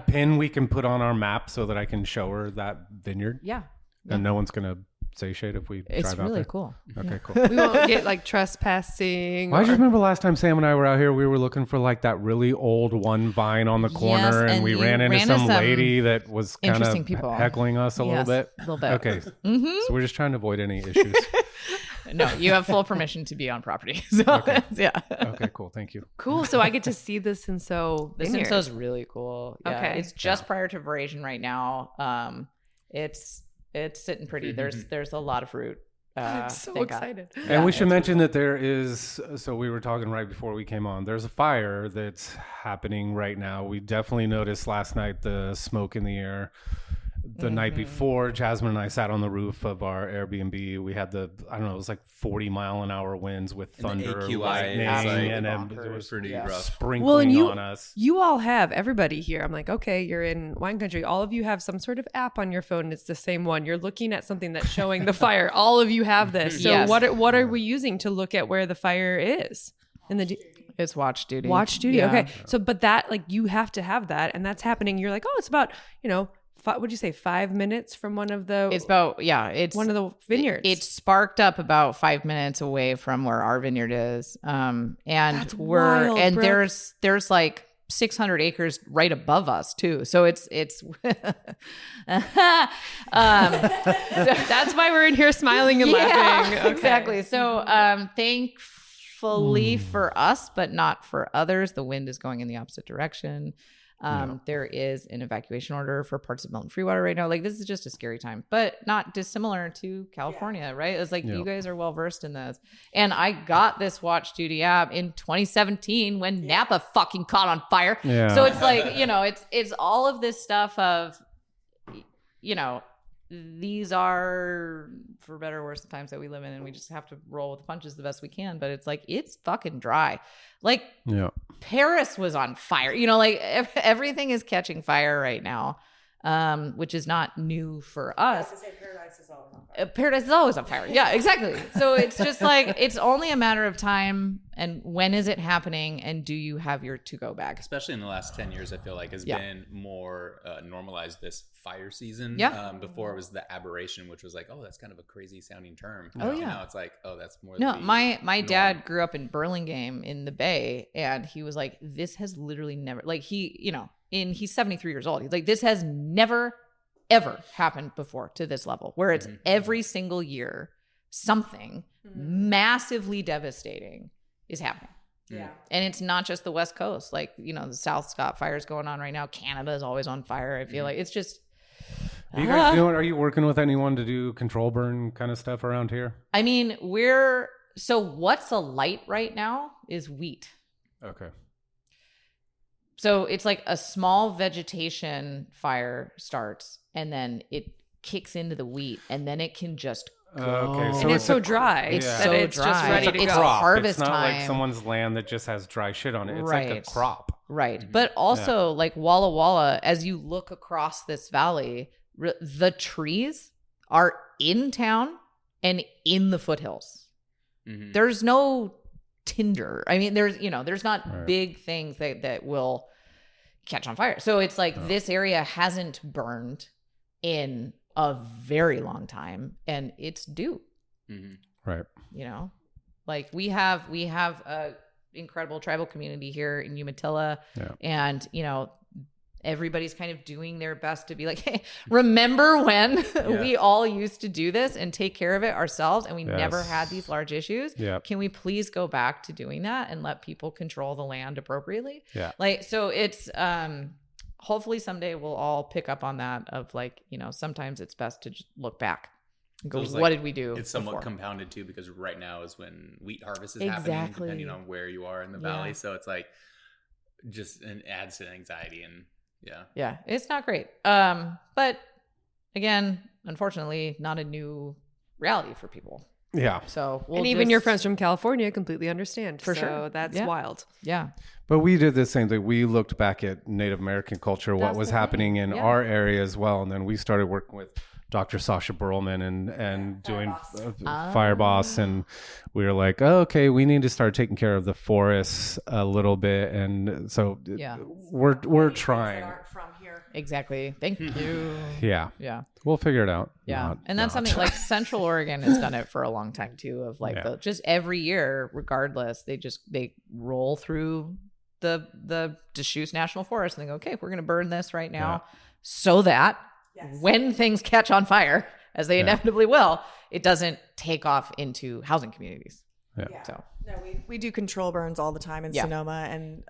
pin we can put on our map so that I can show her that vineyard? Yeah. And no one's gonna say shit if we drive out there? It's really cool. Okay, cool. We won't get like trespassing. Well, I just remember last time Sam and I were out here, we were looking for like that really old one vine on the corner, and we ran into some lady that was kind of heckling us a little bit. A little bit. Okay. So we're just trying to avoid any issues. No, you have full permission to be on property. So, Okay. Yeah. Okay, cool. Thank you. Cool. So I get to see this, and so The Cinsault's really cool. Yeah, Okay. It's just prior to veraison right now. It's sitting pretty. There's a lot of fruit. I'm so excited. And we should mention that there is, so we were talking right before we came on, there's a fire that's happening right now. We definitely noticed last night the smoke in the air. The night before, Jasmine and I sat on the roof of our Airbnb. We had it was like 40-mile-an-hour winds with thunder, lightning, and it was pretty rough. Sprinkling on us. You all have, everybody here. I'm like, okay, you're in wine country. All of you have some sort of app on your phone. It's the same one. You're looking at something that's showing the fire. All of you have this. So Yes. what are we using to look at where the fire is? It's Watch Duty. Watch Duty. Yeah. Okay. So, but that, like, you have to have that, and that's happening. You're like, oh, it's about, what'd you say, 5 minutes from one of the... It's about, it's one of the vineyards. It sparked up about 5 minutes away from where our vineyard is. And That's wild, Brooke. there's like 600 acres right above us too. So it's that's why we're in here smiling and laughing. Okay. Exactly. So thankfully for us, but not for others, the wind is going in the opposite direction. There is an evacuation order for parts of Milton Freewater right now. Like, this is just a scary time, but not dissimilar to California, right? It's like, you guys are well versed in this. And I got this Watch Duty app in 2017 when Napa fucking caught on fire. Yeah. So it's like, it's all of this stuff of, these are, for better or worse, the times that we live in, and we just have to roll with the punches the best we can. But it's like, it's fucking dry. Like, Paris was on fire. Everything is catching fire right now, which is not new for us. Paradise is always on fire. Paradise is always on fire. Yeah, exactly. So it's just like, it's only a matter of time, and when is it happening, and do you have your to-go bag? Especially in the last 10 years, I feel like has been more normalized, this fire season. Before it was the aberration, which was like, oh, that's kind of a crazy sounding term. Now it's like, oh, that's more no, my dad grew up in Burlingame in the Bay, and he was like, this has literally never, like, he's 73 years old. He's like, this has never ever happened before to this level, where it's every single year something massively devastating is happening. Yeah. And it's not just the West Coast. Like, the South's got fires going on right now. Canada is always on fire. I feel like it's just... Are you guys are you working with anyone to do control burn kind of stuff around here? I mean, so what's alight right now is wheat. Okay. So it's like a small vegetation fire starts, and then it kicks into the wheat, and then it can just go. Okay, so and it's so dry. It's that so it's dry. just ready to It's go. harvest time. It's not time. like someone's land that just has dry shit on it. It's Right. like a crop. Right. But also like Walla Walla, as you look across this valley, the trees are in town and in the foothills. Mm-hmm. There's no tinder. I mean, there's not Right. big things that will catch on fire. So it's like this area hasn't burned in a very long time, and it's due. Mm-hmm. Right. Like we have a incredible tribal community here in Umatilla, and everybody's kind of doing their best to be like, hey, remember when we all used to do this and take care of it ourselves, and we never had these large issues? Yeah. Can we please go back to doing that and let people control the land appropriately? Yeah. Like, so it's hopefully someday we'll all pick up on that of like, sometimes it's best to just look back and go, what did we do? It's somewhat before? compounded too, because right now is when wheat harvest is happening, depending on where you are in the valley. So it's like just it adds to anxiety and yeah, it's not great. But again, unfortunately, not a new reality for people. Yeah. So and even your friends from California completely understand. For so sure. That's wild. Yeah. But we did the same thing. We looked back at Native American culture, what That's was the happening thing. in Yeah. our area as well. And then we started working with Dr. Sasha Berlman and doing Fire Boss. And we were like, oh, okay, we need to start taking care of the forests a little bit. And so we're trying. From here. Exactly. Thank you. Yeah. Yeah. We'll figure it out. Yeah. Not- And that's not. something like Central Oregon has done it for a long time too, of like just every year, regardless, they roll through the Deschutes National Forest and they go, okay, we're going to burn this right now so that when things catch on fire, as they inevitably will, it doesn't take off into housing communities. Yeah. So No, we do control burns all the time in Yeah. Sonoma, and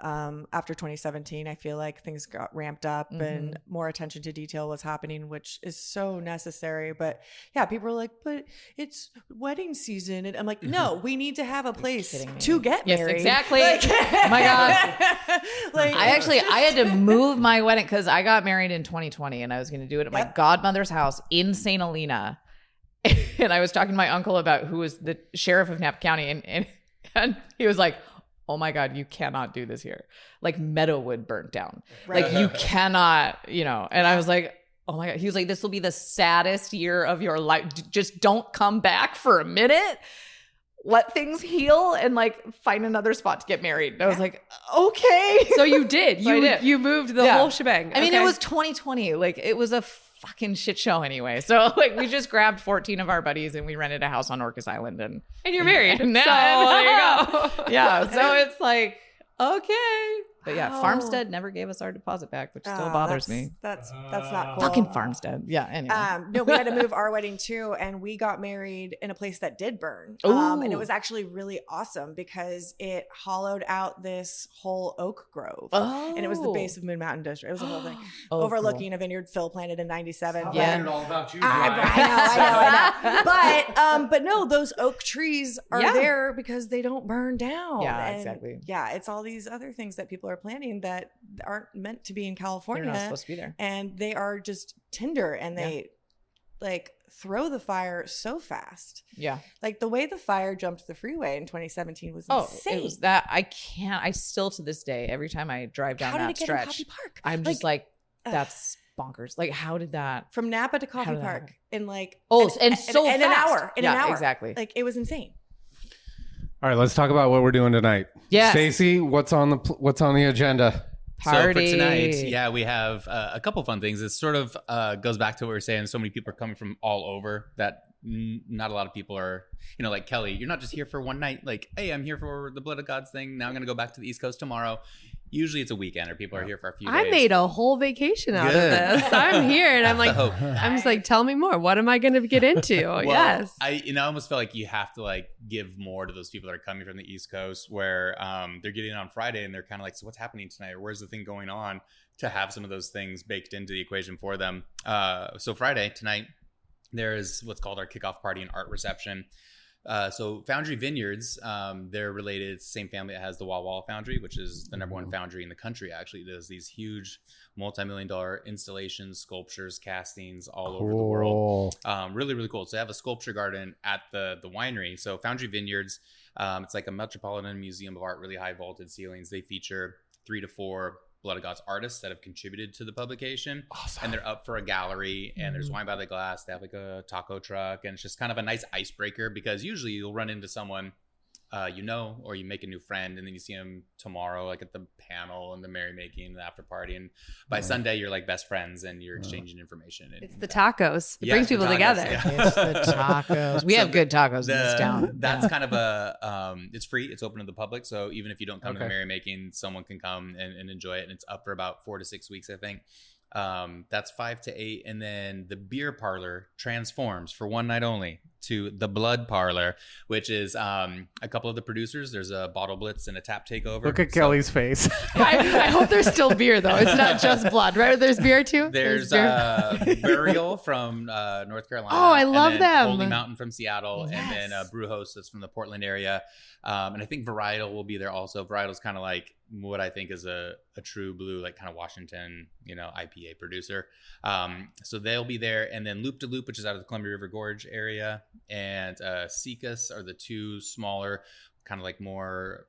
after 2017, I feel like things got ramped up and more attention to detail was happening, which is so necessary. But yeah, people are like, "But it's wedding season," and I'm like, "No, we need to have a place to get Yes, married." exactly. Like, Oh my God. like I had to move my wedding because I got married in 2020 and I was going to do it at my godmother's house in St. Helena. And I was talking to my uncle about who was the sheriff of Napa County, and he was like, oh my God, you cannot do this here. Like Meadowood burnt down. Like you cannot, and I was like, oh my God. He was like, this will be the saddest year of your life. Just don't come back for a minute. Let things heal and like find another spot to get married. And I was like, okay. So you did. So I did. You moved the whole shebang. I mean, Okay. it was 2020. Like it was a fucking shit show anyway. So like we just grabbed 14 of our buddies and we rented a house on Orcas Island and you're married. And so there you go. yeah. So it's like, okay. But yeah, Farmstead never gave us our deposit back, which still bothers me. That's not cool. Fucking Farmstead. Yeah. Anyway. No, we had to move our wedding too, and we got married in a place that did burn. And it was actually really awesome because it hollowed out this whole oak grove. And it was the base of Moon Mountain District. It was the whole thing. Overlooking a vineyard Phil planted in 97. Yeah. All about you. I know. But no, those oak trees are Yeah. there because they don't burn down. Yeah, And exactly. Yeah, it's all these other things that people are planning that aren't meant to be in California. They're not supposed to be there. And they are just tinder, and they like throw the fire so fast. Yeah. Like the way the fire jumped the freeway in 2017 was Oh, insane. it was that. I still to this day, every time I drive down How did that it get stretch, in Coffee Park? I'm just like, that's bonkers. Like, how did that? From Napa to Coffee did that Park happen? in like And so in an fast. hour. In Yeah, an hour. exactly. Like it was insane. All right, let's talk about what we're doing tonight. Yes. Stacy, what's on the agenda? Party. So for tonight, we have a couple fun things. It sort of goes back to what we were saying. So many people are coming from all over that not a lot of people are, like Kelly, you're not just here for one night. Like, hey, I'm here for the Blood of Gods thing. Now I'm going to go back to the East Coast tomorrow. Usually it's a weekend or people are here for a few days. I made a whole vacation out Good. of this. I'm here and I'm like, That's the hope. I'm just like, tell me more. What am I going to get into? Well, Yes. I almost feel like you have to like give more to those people that are coming from the East Coast where they're getting on Friday and they're kind of like, so what's happening tonight? Or where's the thing going on? To have some of those things baked into the equation for them. So Friday, tonight, there is what's called our kickoff party and art reception. So Foundry Vineyards, they're related. It's the same family that has the Walla Walla Foundry, which is the number one foundry in the country. Actually, it does these huge multi-million-dollar installations, sculptures, castings all over the world. Really, really cool. So they have a sculpture garden at the winery. So Foundry Vineyards, it's like a metropolitan museum of art, really high vaulted ceilings. They feature 3 to 4 Blood of Gods artists that have contributed to the publication. Awesome. And they're up for a gallery, and there's wine by the glass. They have like a taco truck, and it's just kind of a nice icebreaker, because usually you'll run into someone or you make a new friend, and then you see them tomorrow, like at the panel and the merrymaking and the after party, and by Sunday you're like best friends and you're exchanging information. And, it's the tacos. It brings people together. It's the tacos. We have good tacos in this town. That's kind of a it's free. It's open to the public, so even if you don't come to the merrymaking, someone can come and enjoy it. And it's up for about 4 to 6 weeks, I think. That's 5 to 8, and then the beer parlor transforms for one night only to the blood parlor, which is a couple of the producers. There's a bottle blitz and a tap takeover. Look at Kelly's face. I hope there's still beer though. It's not just blood, right? There's beer too. There's Burial from North Carolina. Oh, I love them. Holy Mountain from Seattle, and then Brew Host that's from the Portland area. And I think Varietal will be there also. Varietal's kind of like what I think is a true blue, like kind of Washington, IPA producer. So they'll be there. And then Loop to Loop, which is out of the Columbia River Gorge area, and Seacus are the two smaller, kind of like more,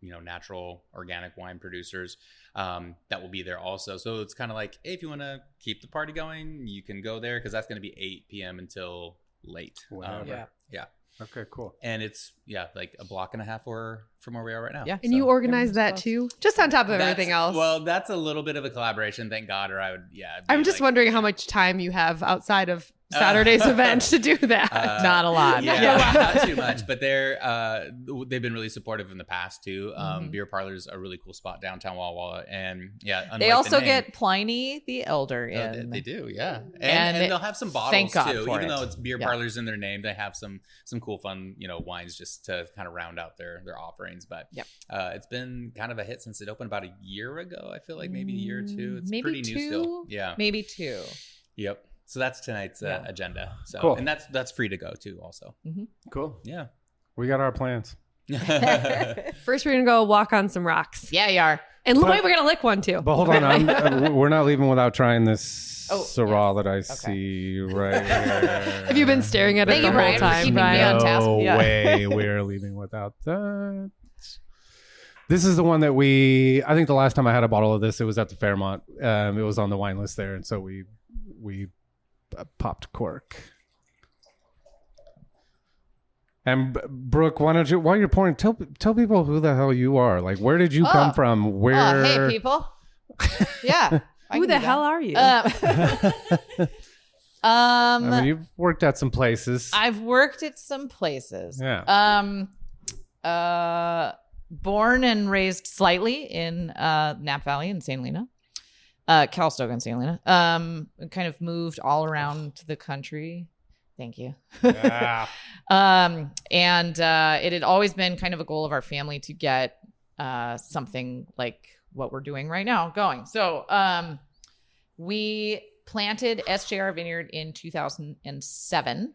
natural organic wine producers that will be there also. So it's kind of like, hey, if you want to keep the party going, you can go there, because that's going to be 8 p.m. until late. Yeah. Okay, cool. And it's like a block and a half from where we are right now. Yeah. And you organize that too, just on top of everything else. Well, that's a little bit of a collaboration, thank God, or I would I'm just wondering how much time you have outside of Saturday's event to do that. Not a lot. Not too much, but they've been really supportive in the past too. Beer parlor's a really cool spot downtown Walla Walla, and they also get Pliny the Elder in. They do, and they'll have some bottles too. Even though it's beer parlors in their name, they have some cool, fun wines just to kind of round out their offerings. But it's been kind of a hit since it opened about a year ago. I feel like maybe a year or two. It's pretty new still. Yeah, maybe 2. Yep. So that's tonight's agenda. So cool. And that's free to go too also. Cool. Yeah. We got our plans. First, we're going to go walk on some rocks. Yeah, you are. And wait, we're going to lick one too. But hold on. We're not leaving without trying this Syrah that I see right here. Have you been staring at it the whole time, Brian? No way we're leaving without that. This is the one that I think the last time I had a bottle of this, it was at the Fairmont. It was on the wine list there. And so we popped cork. And Brooke, while you're pouring, tell people who the hell you are. Like, where did you come from? Where? Hey, people. Yeah. Who the hell are you? I mean, you've worked at some places. I've worked at some places. Yeah. Born and raised slightly in Nap Valley in St. Helena. Calistoga and St. Helena. Kind of moved all around the country. Thank you. Yeah. And it had always been kind of a goal of our family to get something like what we're doing right now going. So we planted SJR Vineyard in 2007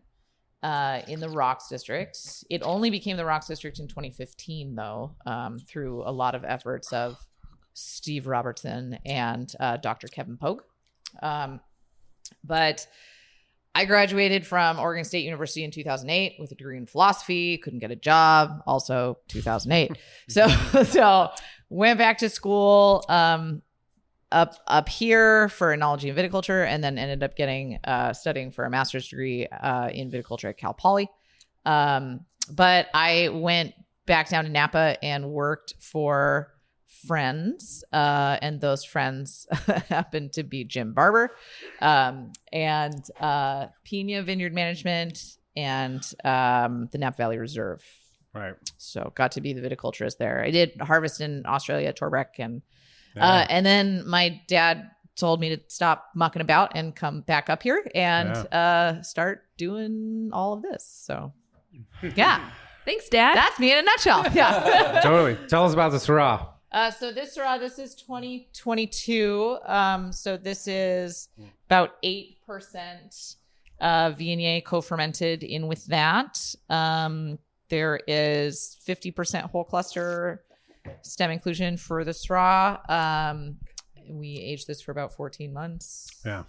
in the Rocks District. It only became the Rocks District in 2015, though, through a lot of efforts of Steve Robertson and Dr. Kevin Pogue. But I graduated from Oregon State University in 2008 with a degree in philosophy, couldn't get a job, also 2008. So went back to school up here for enology and viticulture, and then ended up studying for a master's degree in viticulture at Cal Poly. But I went back down to Napa and worked for friends, and those friends happened to be Jim Barber and Pina Vineyard Management and the Napa Valley Reserve. Right. So got to be the viticulturist there. I did harvest in Australia, Torbeck, and then my dad told me to stop mucking about and come back up here and start doing all of this. So yeah. Thanks, Dad. That's me in a nutshell. Yeah. Totally. Tell us about the Syrah. So this Syrah, this is 2022. So this is about 8% Viognier co-fermented in with that. There is 50% whole cluster stem inclusion for the Syrah. We aged this for about 14 months. Yeah.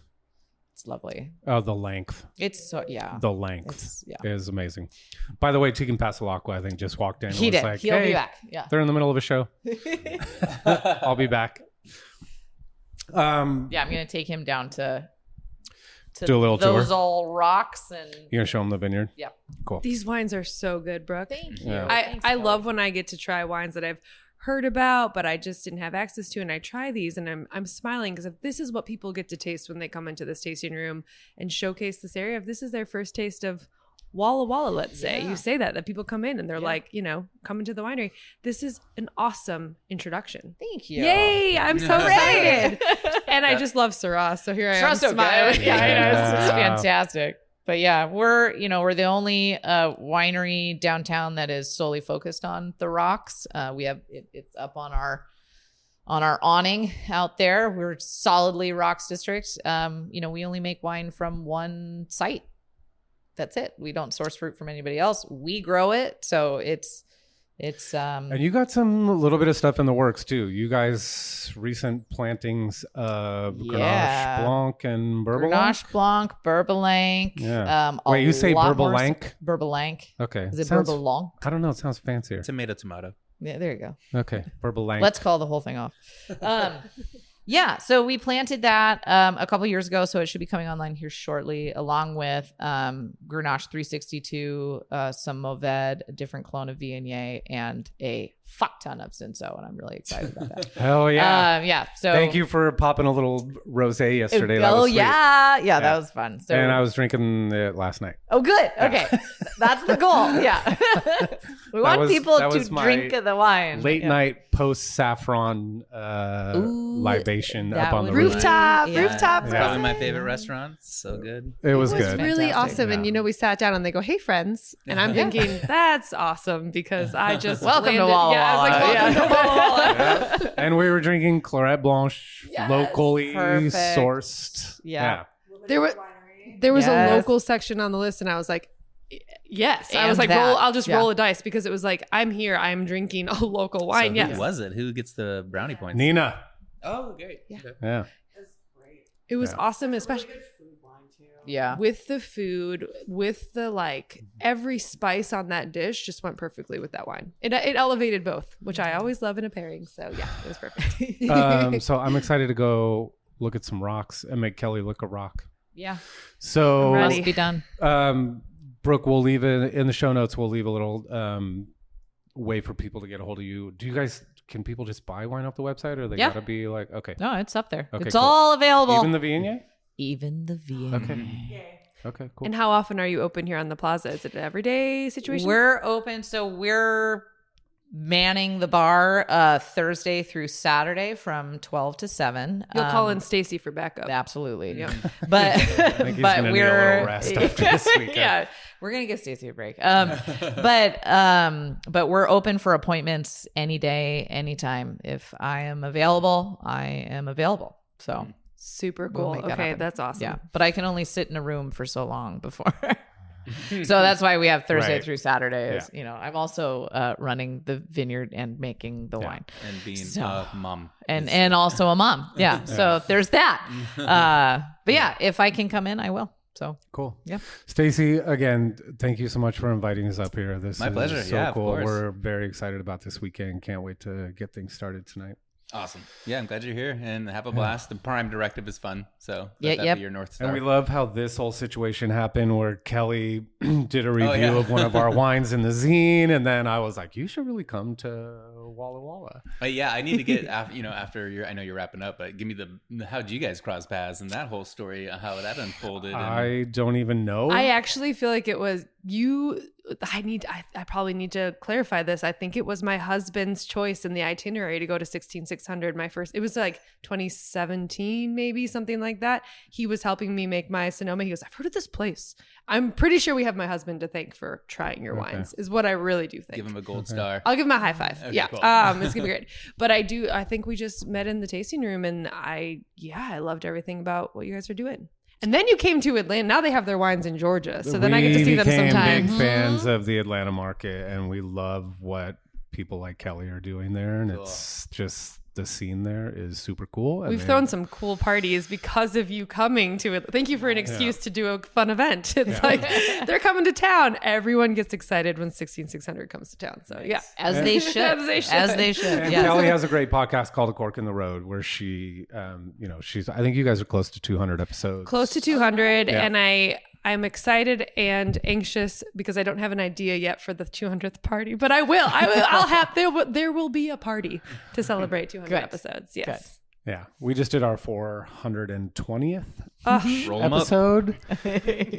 It's lovely. Oh, the length. It's so, yeah. The length is amazing. By the way, Tegan Passalacqua, I think, just walked in. He and was did. Like, He'll hey, be back. Yeah. They're in the middle of a show. I'll be back. Yeah, I'm gonna take him down to do a little those tour. old rocks, and You're gonna show him the vineyard. Yeah. Cool. These wines are so good, Brooke. Thank you. Yeah. Thanks, I Kelly. love when I get to try wines that I've heard about, but I just didn't have access to, and I try these, and I'm smiling because if this is what people get to taste when they come into this tasting room and showcase this area, if this is their first taste of Walla Walla, let's say, you say that people come in and they're like, you know, coming to the winery. This is an awesome introduction. Thank you. Yay! I'm so excited, and I just love Syrah. So here I am So smiling. good. Yeah, I know, it's fantastic. But yeah, we're the only winery downtown that is solely focused on the rocks. We have it's up on our awning out there. We're solidly rocks district. We only make wine from one site. That's it. We don't source fruit from anybody else. We grow it, so it's And you got some little bit of stuff in the works too. You guys recent plantings of Grenache Blanc and Burbelanc. Grenache Blanc, Burbelanc. Yeah. Wait, you say Burbelanc? Burbelanc. Okay. Is it Burbelanc? I don't know. It sounds fancier. Tomato. Yeah, there you go. Okay. Burbelanc. Let's call the whole thing off. Yeah, so we planted that a couple years ago, so it should be coming online here shortly, along with Grenache 362, some Mourvèdre, a different clone of Viognier, and a fuck ton of Cinsault, and I'm really excited about that. Hell yeah. Yeah. So thank you for popping a little rosé yesterday. That was sweet. yeah, that was fun. So, and I was drinking it last night. oh, good. Okay, that's the goal. Yeah, we want people to drink the wine. Late night post saffron libation up on the rooftop. roof. Rooftop. It's probably my favorite restaurant. So good. It was It was good. really Fantastic. awesome. And we sat down and they go, "Hey friends," and I'm thinking that's awesome because I just Welcome to landed- Walla Yeah, I was like, Walla. welcome to Walla Walla. Yeah. And we were drinking Claret Blanche, locally perfect. sourced. Yeah. There was Yes. a local section on the list, and I was like, yes. I was And like, that. I'll just roll a dice because it was like, I'm here, I'm drinking a local wine. So Yes. who was it? Who gets the brownie points? Nina. Oh, great. Yeah. Okay. Yeah. It was Yeah. awesome, especially Yeah. with the food, with the every spice on that dish just went perfectly with that wine. It elevated both, which I always love in a pairing. So yeah, it was perfect. So I'm excited to go look at some rocks and make Kelly look a rock. Yeah. So Ready. Must be done. Brooke, we'll leave it in the show notes. We'll leave a little way for people to get a hold of you. Can people just buy wine off the website, or they Yeah. gotta be like, okay, No, it's up there. Okay, It's cool. all available. even the Viognier? Even the Viognier. Okay. Okay, cool. And how often are you open here on the plaza? Is it an everyday situation? We're open, so we're manning the bar Thursday through Saturday from 12 to 7. You'll call in Stacy for backup. Absolutely. Yep. But think he's but gonna need a we're little rest after this weekend. Yeah, we're gonna give Stacy a break. But we're open for appointments any day, anytime. If I am available, I am available. So Super we'll cool. make that Okay, happen. that's awesome. Yeah, but I can only sit in a room for so long before. So that's why we have Thursday Right. through Saturdays. I'm also running the vineyard and making the wine, And being So- a mom. and also a mom. Yeah, so there's that. But yeah, if I can come in, I will. So Cool. Yeah. Stacy, again, thank you so much for inviting us up here. This My is pleasure. so Yeah, of cool. course. We're very excited about this weekend. Can't wait to get things started tonight. Awesome. Yeah, I'm glad you're here and have a blast. The Prime Directive is fun. So Yeah, let that yep. be your North Star. And we love how this whole situation happened where Kelly did a review yeah. of one of our wines in the zine. And then I was like, you should really come to Walla Walla. But yeah, I need to get after I know you're wrapping up, but give me how'd you guys cross paths and that whole story, how that unfolded. And I don't even know. I actually feel like it was you. I probably need to clarify this. I think it was my husband's choice in the itinerary to go to 16600. It was like 2017, maybe something like that. He was helping me make my Sonoma. He goes, I've heard of this place. I'm pretty sure we have my husband to thank for trying your wines, is what I really do think. give him a gold star. I'll give him a high five. Okay, Yeah. cool. It's gonna be great. But I think we just met in the tasting room and I loved everything about what you guys are doing. And then you came to Atlanta. Now they have their wines in Georgia. So then I get to see them We became sometime. big fans of the Atlanta market, and we love what people like Kelly are doing there. And Cool. it's just the scene there is super cool. We've thrown some cool parties because of you coming to it. Thank you for an excuse to do a fun event. It's like they're coming to town. Everyone gets excited when 16600 comes to town. So as they should. As they should. And Kelly has a great podcast called A Cork in the Road, where she, she's. I think you guys are close to 200 episodes. Close to 200, and I'm excited and anxious because I don't have an idea yet for the 200th party, but I will. I'll have. There will be a party to celebrate 200 episodes. Yes. Good. Yeah, we just did our 420th Roll episode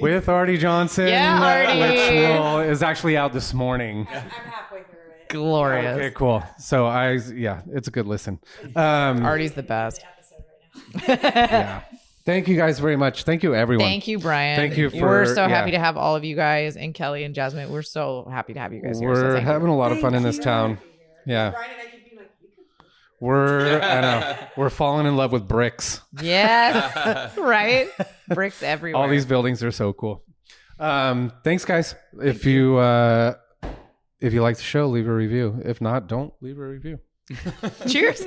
with Artie Johnson. Yeah, which is actually out this morning. I'm halfway through it. Glorious. Okay, cool. So it's a good listen. Artie's the best. Yeah. Thank you guys very much. Thank you, everyone. Thank you, Brian. Thank you for. We're so happy to have all of you guys, and Kelly and Jasmine. We're so happy to have you guys here. We're having a lot of fun in this town. Yeah. Brian and I keep being like, We're falling in love with bricks. Yes. Right? Bricks everywhere. All these buildings are so cool. Thanks, guys. If you like the show, leave a review. If not, don't leave a review. Cheers.